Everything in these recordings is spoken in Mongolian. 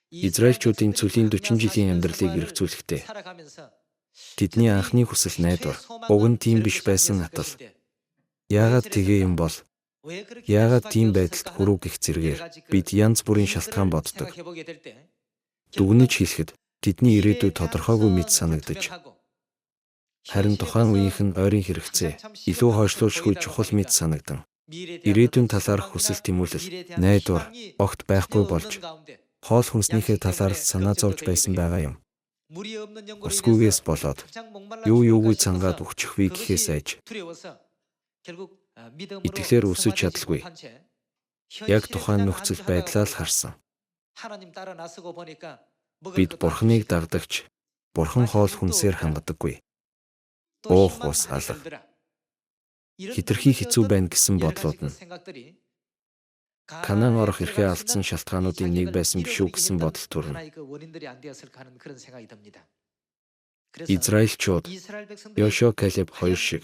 Израильчуудын цөлийн 40 жилийн амьдралыг эргцүүлэхдээ тэдний анхны хүсэл найдвар уг нь тийм биш байсан атал. Яагаад тэгээ юм бол? Яагаад тийм байдалд хүрв гэх зэргээр бид янз бүрийн шалтгаан боддог. Дүгнэж хэлэхэд тэдний ирээдүй тодорхойгүй мэт санагдаж, харин тухайн үеийнх нь ойрын хэрэгцээ илүү хойшлуулшгүй чухал мэт санагдан. Ирээдүйн талаарх хүсэл тэмүүлэл, найдвар огт байхгүй болж, хоол хүнснийхээ талаар санаа зовж байсан байгаа юм. Усгүйгээс болоод юу юугүй цангаад өгчихвээ гэхээс айж итгэлээр өсөж чадалгүй. Яг тухайн нөхцөл байдлаа л харсан. Бид Бурханыг дагдагч, Бурхан хоол хүнсээр хангадаггүй. Уух ус алга. Хитрхи хэцүү байна гэсэн бодлууд нь Канаан орох эрхээ алдсан шалтгаануудын нэг байсан биш үү гэсэн бодол төрнө. Израильчууд Йошуа, Калеб хоёр шиг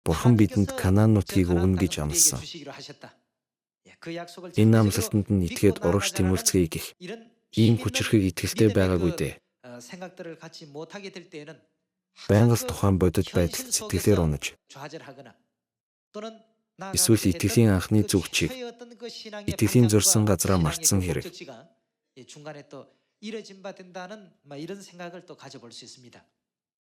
Бурхан бидэнд Канаан нутгийг өгнө гэж амласан. Энэ амлалтанд нь итгээд урагш тэмүүлцгээе гэх ийм хүчирхэг итгэлтэй байгаагүй дээ. Байнга л тухайн бодит байдалд сэтгэлээр унаж, эсвэл итгэлийн анхны зүгчийг итгэлийн зорьсон газраа мартсан хэрэг.